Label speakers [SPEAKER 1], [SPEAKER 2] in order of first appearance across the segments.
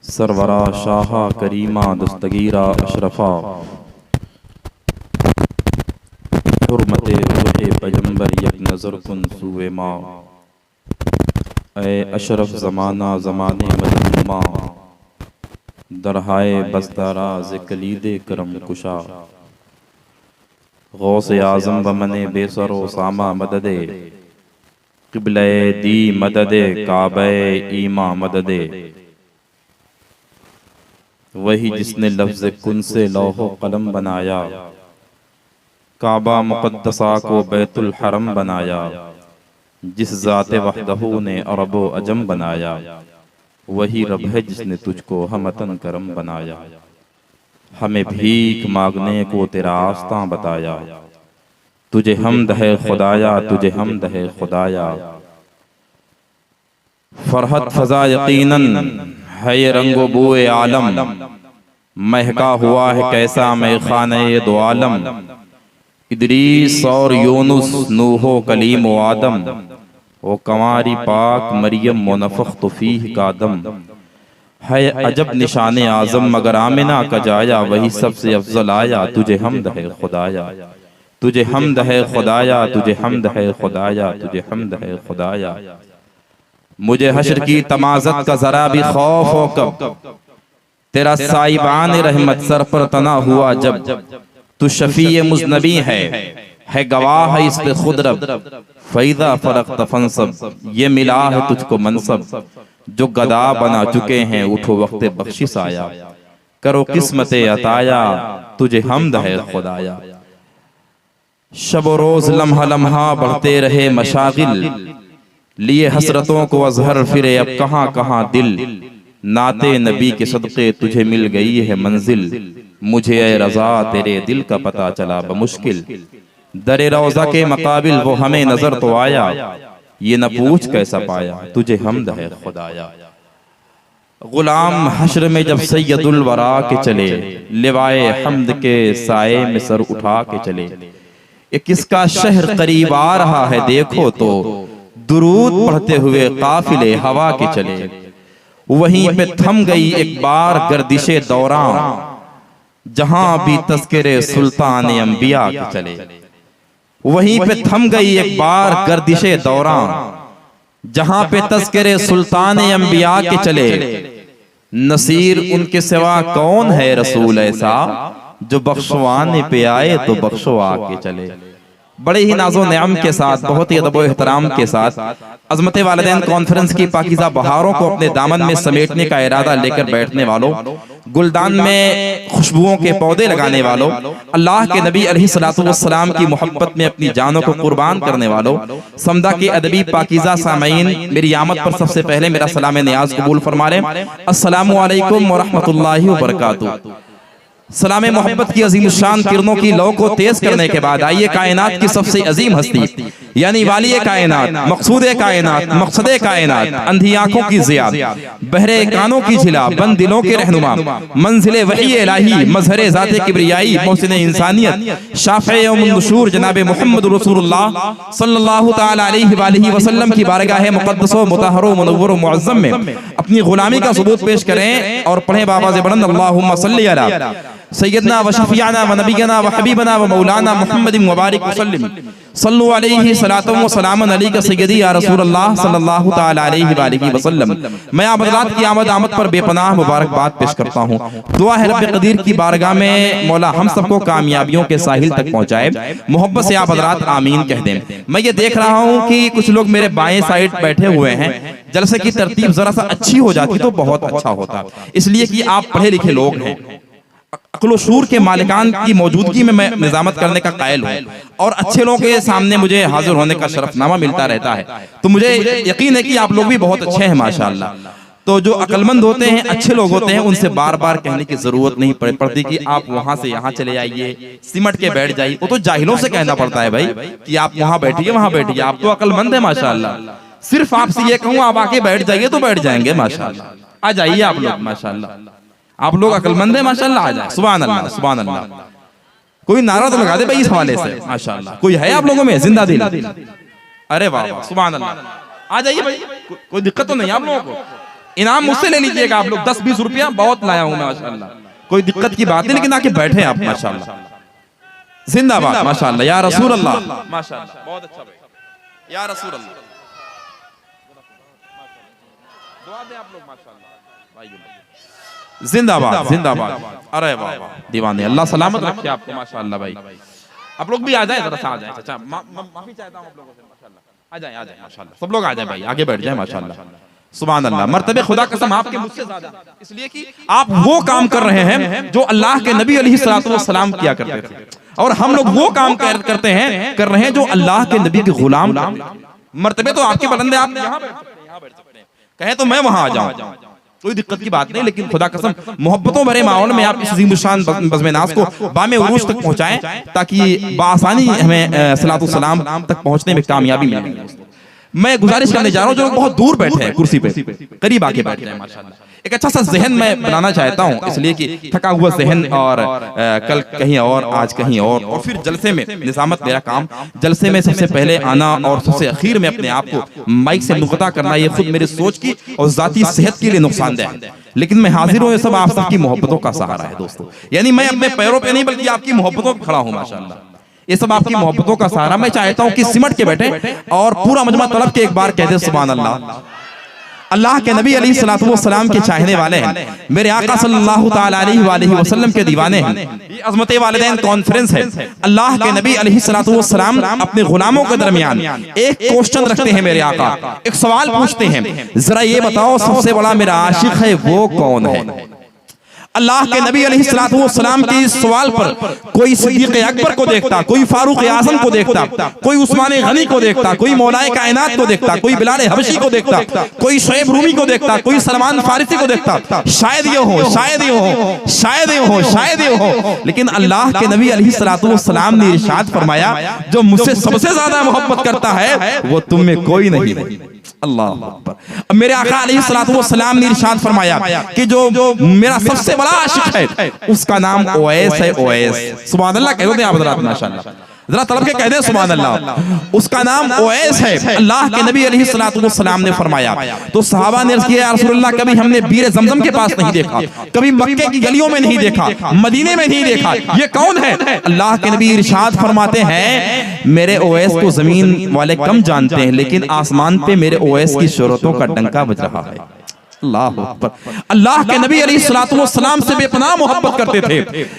[SPEAKER 1] सरवरा शाहा करीमा दस्तगीरा अशरफा हुर्मते रुहे पैगंबर यक नज़र कुन सूए माँ। ए अशरफ ज़माना ज़माने मदनुमा दरहाए बसदाराज कलीदे करम कुशा। गौसे आज़म बमने बेसरो सामा मददे क़िबले दी मददे काबे ईमा मददे। वही जिसने लफ्ज़ कुन से लौहो कलम बनाया, काबा मुक़द्दसा को बैतुल हरम बनाया। जिस ज़ाते वहदहू ने अरबो अजम बनाया, वही रब है जिसने तुझको हमतन करम बनाया। हमें भीख मांगने को तेरा आस्तां बताया, तुझे हमद है खुदाया, तुझे हमद है खुदाया। फरहत फजा यकीनन है ये रंगो बुए आलम, महका हुआ है कैसा मैखाने दो आलम। इदरीस और यूनुस नूहो कलीम व आदम, वो कंवारी पाक मरियम मुनफ़ख़्त फ़ीह का दम। है अजब निशाने आज़म मगर आमिना का जाया, वही सबसे अफजल आया। तुझे हमद है खुदाया, तुझे हमद है खुदाया, तुझे हमद है खुदाया, तुझे हमद है खुदाया। मुझे हश्र की तमाज़त का जरा भी खौफ हो कब, तेरा साइबान रहमत सर पर तना हुआ जब। तू शफी मुज़नबी है गवाह है इस पे खुद रब। फ़ैज़ा फ़रक़ तफ़नसब, ये मिला है तुझको मनसब। जो गदा बना चुके हैं उठो वक्त बख्शिश आया, करो किस्मते अताया, तुझे हमद है खुदाया। शब रोज़ लम्हा लम्हा बढ़ते रहे मशागिल, लिए हसरतों को अजहर फिरे अब कहाँ कहाँ दिल। नाते नबी के सदक़े तुझे मिल गई है मंजिल, मुझे ए रज़ा तेरे दिल का पता चला बमुश्किल। दरे रोज़ा के मकाबिल वो हमें नजर तो आया, ये न पूछ कैसा पाया, तुझे हमद है खुदाया। गुलाम हश्र में जब सैयदुल वरा के चले, लिवाए हम्द के साए में सर उठा के चले। ये किसका शहर करीब आ रहा है देखो तो, दुरूद पढ़ते हुए काफिले हवा के चले। वहीं पे थम गई एक बार गर्दिशे दौरान, जहां भी तस्करे सुल्तान अंबिया के चले। वहीं पे थम गई एक बार गर्दिशे दौरान, जहां पे तस्करे सुल्तान अंबिया के चले। नसीर उनके सिवा कौन है रसूल ऐसा, जो बख्शवाने पे आए तो बख्शवा के चले। बड़े ही नाजो नियम के साथ, बहुत ही अदब व एहतराम के साथ अज़मत वालिदैन कॉन्फ्रेंस की पाकीज़ा बहारों को अपने दामन में समेटने का इरादा लेकर बैठने वालों, गुलदान में खुशबुओं के पौधे लगाने वालों, अल्लाह के नबी अलैहिस्सलातु वस्सलाम की मोहब्बत में अपनी जानों को कुर्बान करने वालों, समदा के अदबी पाकीज़ा सामईन, मेरी आमद पर सबसे पहले मेरा सलाम नियाज कबूल फरमा लें। अस्सलामु अलैकुम व रहमतुल्लाहि व बरकातुहू। सलाम मोहब्बत की अजीम शान किरणों की लौ को तेज करने के बाद आइए कायनात की सबसे अजीम हस्ती यानी वाली कायनात, मकसूद कायनात, मकसद कायनात, अंधी आंखों की ज़ियाद, बहरे कानों की झिला, बंद दिलों के रहनुमा, मंजिले वही इलाही, मजहरे ज़ाते किब्रियाई, मोहसिन इंसानियत, शाफ़े यौमुन नुशूर जनाब मुहम्मद रसूलुल्लाह सल्लल्लाहु तआला अलैहि वसल्लम की बारगाह मुक़द्दस व मुतहहर व मुनव्वर व मुअज़्ज़म में अपनी गुलामी का सबूत पेश करें और पढ़ें बावाज़े बुलंद अल्लाहुम्मा सल्लि अला सैयदना व शफीअना व नबीना व हबीबना व मौलाना मुहम्मद मुबारक वसल्लम सल्लु अलैहि सलातु व सलामन अलैका सय्यदी या रसूलल्लाह सल्लल्लाहु तआला अलैहि वसल्लम। मैं आप हज़रात की आमद पर बेपनाह मुबारकबाद पेश करता हूँ। दुआ है रब्बे क़दीर की बारगाह में मौला हम सबको कामयाबियों के साहिल तक पहुँचाए। मोहब्बत से आप हज़रात आमीन कह दें। मैं ये देख रहा हूँ कि कुछ लोग मेरे बाएं साइड बैठे हुए हैं, जलसे की तरतीब जरा सा अच्छी हो जाती तो बहुत अच्छा होता, इसलिए कि आप पढ़े लिखे लोग हैं। अक्ल शूर के मालिकान की मौजूदगी में मैं निजामत करने का कायल हूँ और अच्छे लोगों के सामने मुझे हाजिर होने का शरफनामा मिलता रहता है, तो मुझे यकीन है कि आप लोग भी बहुत अच्छे हैं माशाअल्लाह। तो जो अक्लमंद होते हैं, अच्छे लोग होते हैं, उनसे बार बार कहने की जरूरत नहीं पड़ती कि आप वहां से यहाँ चले आइए, सिमट के बैठ जाइए। वो तो जाहिलों से कहना पड़ता है भाई कि आप वहां बैठिए, वहां बैठिए। आप तो अक्लमंद है माशाअल्लाह। सिर्फ आपसे ये कहूँ आप आके बैठ जाइए तो बैठ जाएंगे माशाअल्लाह। आ जाइए आप लोग माशाअल्लाह, आप लोग अक्लमंद है माशाअल्लाह। आ जाए, सुभान अल्लाह सुभान अल्लाह। कोई नारा तो लगा दे भाई इस हवाले से माशाअल्लाह। कोई है आप लोगों में जिंदा दिल? अरे वाह सुभान अल्लाह। आ जाइए भाई, कोई दिक्कत तो नहीं आप लोगों को। इनाम मुझसे ले लीजिएगा आप लोग, 10-20 रुपया बहुत लाया हूं मैं माशाल्लाह, कोई दिक्कत की बात नहीं, लेकिन आके बैठे आप माशाल्लाह। जिंदाबाद माशाल्लाह, या रसूल अल्लाह माशाल्लाह, बहुत अच्छा भाई, या रसूल अल्लाह, दुआ दें आप लोग माशाल्लाह भाई, जिंदाबाद जिंदाबाद। अरे वाह वाह दीवाने, अल्लाह सलामत रखे आपको माशाल्लाह भाई। आप लोग भी आ जाए, जरा सा आ जाए। अच्छा माफी चाहता हूं आप लोगों से माशाल्लाह, आ जाए माशाल्लाह, सब लोग आ जाए भाई, आगे बैठ जाए माशाल्लाह। सुभान अल्लाह, मर्तबे खुदा कसम आपके मुझसे ज्यादा, इसलिए कि आप वो काम कर रहे हैं जो अल्लाह के नबी अलैहिस्सलातु वस्सलाम किया करते थे, और हम लोग वो काम कर रहे हैं जो अल्लाह के नबी के गुलाम। मर्तबे तो आपके बुलंद है, आप यहाँ बैठ सकते हैं, कहें तो मैं वहां आ जाऊं, कोई दिक्कत की बात नहीं, लेकिन खुदा कसम मोहब्बतों भरे माहौल में आप इस अज़ीमुश्शान बज़्म नाज़ को बामे उरूज तक पहुंचाएं, ताकि बासानी हमें सलातो सलाम तक पहुंचने में कामयाबी मिले। मैं गुजारिश करने जा रहा हूं, जो लोग बहुत दूर बैठे हैं कुर्सी पे, करीब आके बैठ जाएं माशाल्लाह। एक अच्छा सा जहन मैं बनाना चाहता हूं, इसलिए कि थका हुआ जहन, और कल कहीं और, आज कहीं और फिर जलसे में निजामत मेरा काम, जलसे में सबसे पहले आना और सबसे आखिर में अपने आप को माइक से मुक़ता करना, ये खुद मेरी सोच की और जाती सेहत के लिए नुकसानदेह है, लेकिन मैं हाजिर हूं, ये सब आप सबकी मोहब्बतों का सहारा है दोस्तों। यानी मैं अपने पैरों पे नहीं, बल्कि आपकी मोहब्बतों पे खड़ा हूं माशाल्लाह। ये सब आपकी मोहब्बतों का सहारा। मैं चाहता हूं कि सिमट के बैठे और पूरा मजमा तलब के एक बार कह दे सुभान अल्लाह। अल्लाह के नबी अलैहिस्सलातु वस्सलाम के चाहने वाले हैं, मेरे आका सल्लल्लाहु तआला अलैहि वसल्लम के दीवाने हैं। ये अज़मत वालिदैन कॉन्फ्रेंस है। अल्लाह के नबी अलैहिस्सलातु वस्सलाम अपने गुलामों के दरमियान एक क्वेश्चन रखते हैं, मेरे आका एक सवाल पूछते हैं, जरा ये बताओ सबसे बड़ा मेरा आशिक है वो कौन है? अल्लाह के नबी अलैहिस्सलातु वस्सलाम के इस सवाल पर कोई सिद्दीक़ अकबर को देखता, कोई फारूक आज़म को देखता, कोई उस्मान गनी को देखता, कोई मौलाए कायनात को देखता, कोई बिलाल हबशी को देखता, कोई शुएब रूमी को देखता, कोई सलमान फारिसी को देखता। शायद ये हो, शायद ये हो, शायद ये हो, शायद ये हो, लेकिन अल्लाह के नबी अलैहिस्सलातु वस्सलाम ने इरशाद फरमाया, जो मुझसे सबसे ज्यादा मोहब्बत करता है वो तुम में कोई नहीं है। अल्लाह अकबर। अब मेरे आका अलैहिस्सलातु वस्सलाम ने इरशाद फरमाया कि जो मेरा सबसे बड़ा आशिक है उसका नाम ओवैस है। ओवैस, सुभान अल्लाह कह दो आप हज़रात माशाल्लाह, जरा तलब के कह दे सुभान अल्लाह। उसका नाम ओवैस है। अल्लाह के नबी अलैहिस्सलातु वस्सलाम ने फरमाया, तो सहाबा ने अर्ज़ किया, या रसूलल्लाह, कभी हमने बीर ज़मज़म के पास नहीं देखा, कभी मक्के की गलियों में नहीं देखा, मदीने में नहीं देखा, ये कौन है? अल्लाह के नबी इरशाद फरमाते हैं, मेरे ओवैस को जमीन वाले कम जानते हैं, लेकिन आसमान पे मेरे ओवैस की शोहरतों का डंका बज रहा है। अल्लाह अकबर। अल्लाह के नबी अलैहिस्सलातु वस्सलाम से बेपनाह मोहब्बत करते थे,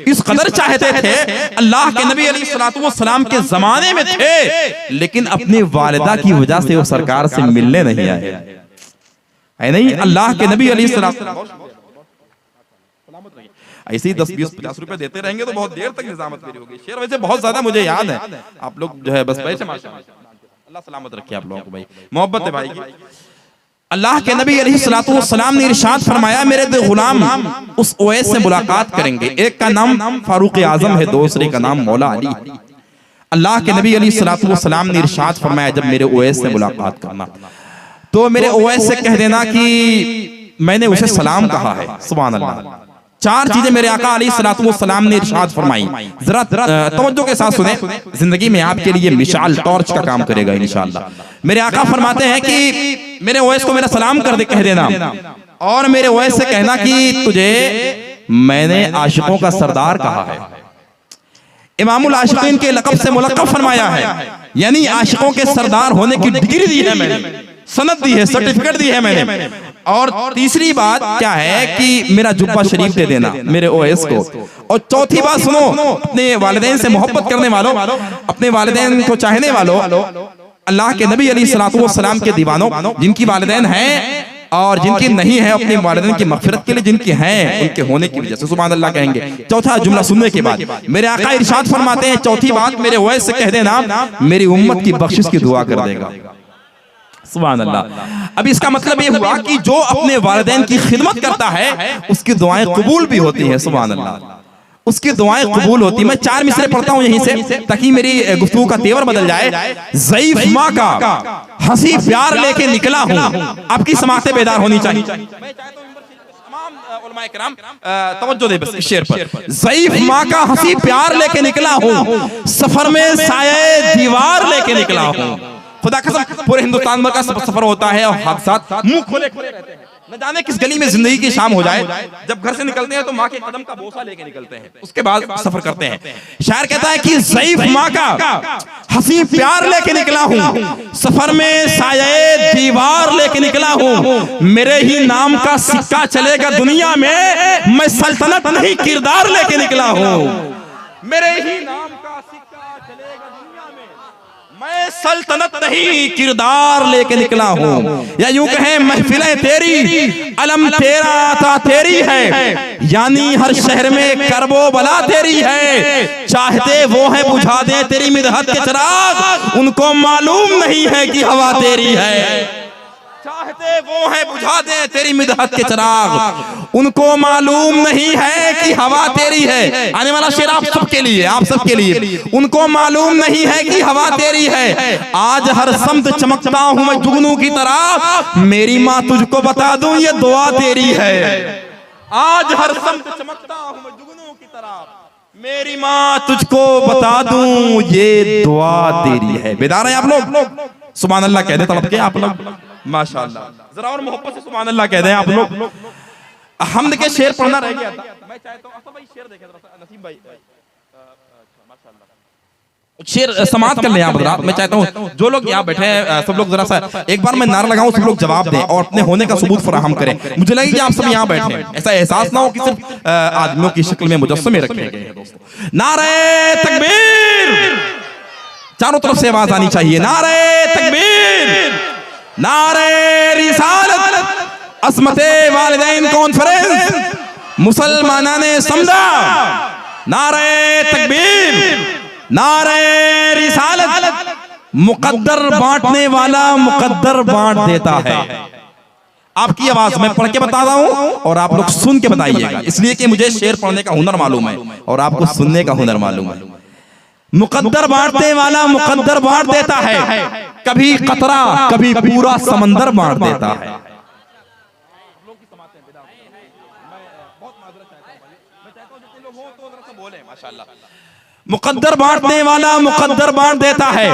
[SPEAKER 1] इस कदर चाहते थे। अल्लाह के नबी अलैहिस्सलातु वस्सलाम के जमाने में थे, लेकिन अपनी वालिदा की वजह से वो सरकार से मिलने नहीं आए, है नहीं? अल्लाह के नबी अलैहिस्सलातु ऐसे ही 10, 20, 50 रुपए देते रहेंगे तो बहुत देर तक निजामत मेरी होगी। शेर वैसे बहुत ज्यादा मुझे याद है, आप लोग जो है बस बैठे माशाल्लाह, अल्लाह सलामत रखे आप लोगों को भाई, मोहब्बत है भाई की। अल्लाह के नबी अलैहिस्सलातु वस्सलाम ने इरशाद फरमाया, मेरे दो गुलाम उस ओवैस से मुलाकात करेंगे, एक का नाम फारूक आज़म है, दूसरे का नाम मौला अली। अल्लाह के नबी अलैहिस्सलातु वस्सलाम ने इरशाद फरमाया, जब मेरे ओवैस से मुलाकात करना तो मेरे ओवैस से कह देना कि मैंने उसे सलाम कहा है। सुभान अल्लाह। 4 चीजें मेरे आका अलैहिस्सलातु वस्सलाम ने इरशाद फरमाई, जरा तवज्जो के साथ सुने, जिंदगी में आपके लिए मिसाल टॉर्च का काम करेगा इंशाअल्लाह। मेरे आका फरमाते हैं कि मेरे ओवैस को मेरा सलाम कर दे, कह देना, और मेरे ओवैस से कहना कि तुझे मैंने आशिकों का सरदार कहा है, इमामुल आशिकीन के लक़ब से मुलक़्क़ब फरमाया है, यानी आशिकों के सरदार होने की डिग्री दी है मैंने, सनद दी है, सर्टिफिकेट दी है मैंने। और तीसरी बात क्या है कि मेरा जुब्बा शरीफ दे देना मेरे ओवैस को। और चौथी बात सुनो, अपने वालिदैन से मोहब्बत करने वालों, अपने वालिदैन को चाहने वालों, अल्लाह के नबी अलैहिस्सलातु वस्सलाम के दीवानों, जिनकी वालिदैन हैं और जिनकी नहीं है, अपने वालिदैन की मग़फ़िरत के लिए, जिनकी हैं उनके होने की वजह से सुभान अल्लाह कहेंगे। चौथा जुमला सुनने के बाद मेरे आका इरशाद फरमाते हैं, चौथी बात मेरे ओवैस से कह देना, मेरी उम्मत की बख्शिश की दुआ कर देगा। सुभान अल्लाह। अब इसका मतलब ये हुआ कि जो अपने वालिदैन की खिदमत करता है उसकी दुआएं कबूल भी होती हैं। सुभान अल्लाह, उसकी दुआएं कबूल होती। मैं 4 मिसरे पढ़ता हूं यहीं से ताकि मेरी गुफ्तगू का तेवर बदल जाए। ज़ईफ़ माँ का हंसी प्यार लेके निकला हूं, आपकी समाअतें बेदार होनी चाहिए। तवज्जो दे बस इस शेर पर। ज़ईफ़ माँ का हंसी प्यार लेके निकला हूं, सफर में साये दीवार लेके निकला हूं। खुदा कसम पूरे हिंदुस्तान भर का सफर होता है और हादसा मुंह खोले खोले रहते हैं। न जाने किस गली में जिंदगी की शाम हो जाए, जब घर से निकलते हैं तो माँ के कदम का बोसा लेके निकलते हैं, उसके बाद सफर करते हैं। शायर कहता है कि ज़ईफ माँ का हंसी प्यार लेके निकला हूँ, सफर में साये दीवार लेके निकला हूँ, मेरे ही नाम का सिक्का चलेगा दुनिया में, मैं सल्तनत नहीं किरदार लेके निकला हूँ। मेरे ही नाम का सिक्का चलेगा दुनिया में, मैं सल्तनत नहीं किरदार लेके निकला हूँ। या यूं कहें महफिलें तेरी, अलम तेरा आता तेरी है, यानी हर शहर में करबो बला तेरी है। चाहते वो है बुझा दे तेरी मिदहत के चिराग, उनको मालूम नहीं है कि हवा तेरी है। चाहते वो है बुझा दे तेरी मिदहत के चिराग, उनको मालूम नहीं है कि हवा तेरी है। आने वाला शेर आप सबके लिए, आप सबके लिए। उनको मालूम नहीं है कि हवा तेरी है, आज हर समत चमकता हूं मैं जुगनू की तरह, मेरी माँ तुझको बता दूं ये दुआ तेरी है। आज हर समत चमकता हूं मैं जुगनू की तरह, मेरी माँ तुझको बता दूं ये दुआ तेरी है। बेदार है आप लोग? सुभान अल्लाह कह दे तड़प के आप लोग, माशाअल्लाह। जरा और मोहब्बत से सुभान अल्लाह कह दें आप लोग। हमद के शेर पढ़ना रह गया था, मैं चाहता हूं भाई शेर देखें नसीम भाई, माशाअल्लाह शेर समाप्त कर लें आप हज़रात। मैं चाहता हूं जो लोग यहाँ बैठे हैं सब लोग जरा सा एक बार मैं नारा लगाऊं, सब लोग जवाब दें और अपने होने का सबूत फराहम करें। मुझे लगे कि आप सब यहाँ बैठे हैं, ऐसा एहसास ना हो कि सिर्फ आदमियों की शक्ल में मुजस्समे रखे गए हैं। दोस्तों नारे तकबीर, चारों तरफ से आवाज आनी चाहिए। नारे तकबीर, नारे रिसालत, अस्मते वालिदैन कॉन्फ्रेंस, मुसलमानाने समझा। नारे तकबीर, नारे रिसालत, मुकद्दर बांटने वाला मुकद्दर बांट देता है। आपकी आवाज मैं पढ़ के बता रहा हूं और आप लोग सुन के बताइएगा, इसलिए कि मुझे शेर पढ़ने का हुनर मालूम है और आपको सुनने का हुनर मालूम है। मुकद्दर बांटने वाला मुकद्दर बांट देता है, कभी कतरा कभी पूरा समंदर बांट देता है। मुकद्दर बांटने वाला मुकद्दर बांट देता है,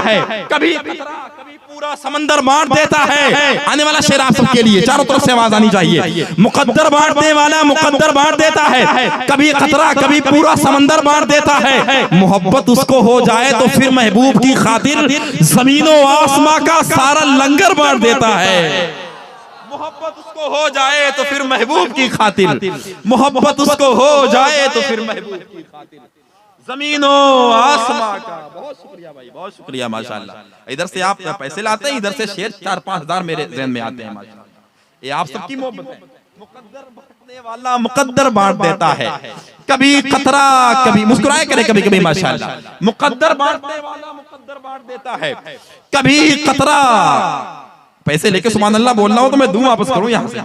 [SPEAKER 1] कभी कतरा कभी पूरा समंदर बांट देता है। आने वाला शेर आप सबके लिए, चारों तरफ से आवाज आनी चाहिए। मुकद्दर बांटने वाला मुकद्दर बांट देता है, कभी कतरा कभी पूरा समंदर बांट देता है। मोहब्बत उसको हो जाए तो फिर महबूब की खातिर जमीनों आसमां का सारा लंगर बांट देता है। मोहब्बत उसको हो जाए तो फिर महबूब की खातिर, मोहब्बत उसको हो जाए तो फिर महबूब की खातिर जमीनों आसमां का। बहुत शुक्रिया भाई, बहुत शुक्रिया माशाअल्लाह। इधर से आप पैसे लाते हैं, इधर से शेर 4-5 हजार मेरे ज़हन में आते हैं माशाअल्लाह। ये आप सबकी मोहब्बत है। मुकद्दर बांटने वाला मुकद्दर बांट देता है, कभी कतरा कभी मुस्कुराए करे कभी कभी माशाअल्लाह। मुकद्दर बांटने वाला मुकद्दर बांट देता है, कभी कतरा। पैसे लेके सुभान अल्लाह बोलना हो तो मैं दूं वापस करूं यहां से,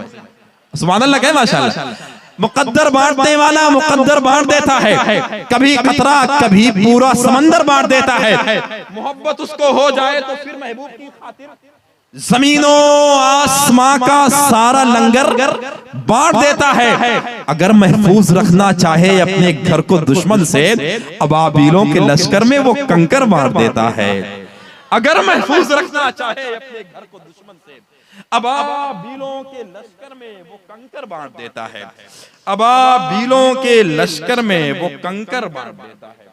[SPEAKER 1] सुभान अल्लाह कहे माशाअल्लाह। मुकद्दर बांटने वाला मुकद्दर बांट देता है, कभी कतरा कभी पूरा समंदर बांट देता है। मोहब्बत उसको हो जाए तो फिर महबूब की खातिर जमीनों आसमां का सारा लंगर बांट देता है। अगर महफूज रखना चाहे अपने घर को दुश्मन से, अबाबीलों के लश्कर में वो कंकर बांट देता है। अगर महफूज रखना चाहे अपने घर को दुश्मन से, अबाबीलों के लश्कर में वो कंकर बांट देता है। अबाबीलों के लश्कर में वो कंकर बांट देता है।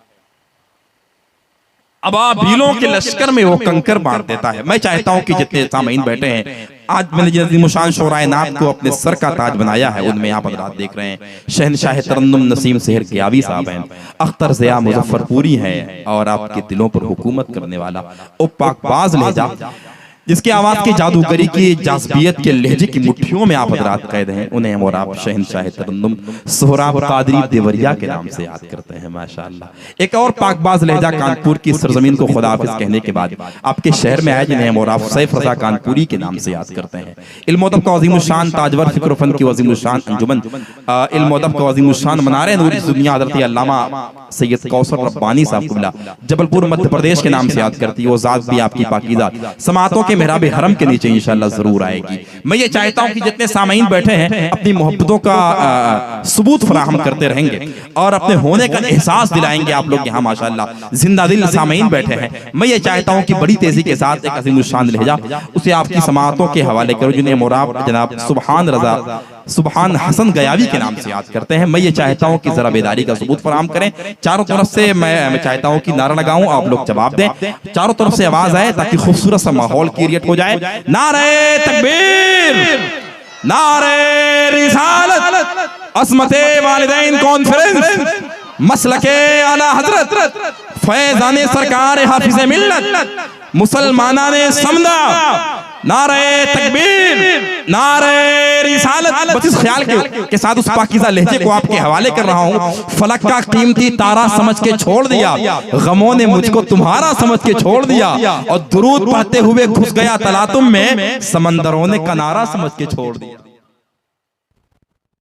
[SPEAKER 1] अबाबीलों के लश्कर में वो कंकर बांट देता है। मैं चाहता हूं कि जितने सामीन बैठे हैं, आज मैंने अज़ीमुशान शोराए नात को अपने सर का ताज बनाया है, उनमें आप हज़रात देख रहे हैं शहनशाह तरन्नुम नसीम सेहर क़ियावी साहब हैं, अख्तर ज़िया मुज़फ़्फ़रपुरी हैं और आपके दिलों पर हुकूमत करने वाला ओ पाकबाज लहजा, जिसकी आवाज की जादूगरी की जाज़बियत के लहजे की मुट्ठियों में आप हज़रात कैद हैं, उन्हें और आप शहनशाह तरन्नुम सोहराब कादरी देवरिया के नाम से याद करते हैं माशाअल्लाह। एक और पाकबाज लहजा कानपुर की सरजमीन को खुदाफिज कहने के बाद आपके शहर में आए, जिन्हें और आप सैफ रज़ा कानपुरी के नाम से याद करते हैं। इल्म-ओ-अदब का अज़ीमुश्शान ताजवर फ़िक्र फ़न की अज़ीमुश्शान अंजुमन, इल्म-ओ-अदब का अज़ीमुश्शान मनारे नूर दुनिया हज़रत अल्लामा सैयद कौसर रब्बानी साहब क़िबला जबलपुर मध्य प्रदेश के नाम से याद करती है। वो ज़ात भी आपकी पाकीज़ा, समातों के मेहराब हरम के नीचे इंशाअल्लाह जरूर आएगी। मैं ये चाहता हूँ कि जितने सामीन बैठे हैं अपनी मोहब्बतों का सबूत फराहम करते रहेंगे और अपने होने का एहसास दिलाएंगे। आप लोग यहाँ माशाअल्लाह जिंदा दिल सामीन बैठे हैं। मैं ये चाहता हूँ कि बड़ी तेजी के साथ एक अज़ीमुश्शान लहजा उसे आपकी समाअतों के हवाले करो, जिन्हें मोराब जनाब सुबहान रजा सुबहान हसन गयावी के नाम से याद करते हैं। मैं ये चाहता हूँ कि जरा बेदारी का सबूत फराहम करें। चारों तरफ से मैं चाहता हूँ कि नारा लगाऊं, आप लोग जवाब दें, चारों तरफ से आवाज आए ताकि खूबसूरत सा माहौल क्रिएट हो जाए। नारे तकबीर, नारे रिसालत, अस्मते वालिदैन कॉन्फ्रेंस, मसलके आला हजरत, फैजाने सरकार हाफिज़े मिल्लत, मुसलमानाने समदा, नारे तकबीर, नारे रिसालत। बस इस ख्याल के साथ उस पाकीज़ा लहजे को आपके हवाले कर रहा हूँ। फलक का कीमती तारा समझ के छोड़ दिया, गमों ने मुझको तुम्हारा समझ के छोड़ दिया, और दुरूद पढ़ते हुए घुस गया तलातुम में, समंदरों ने कनारा समझ के छोड़ दिया।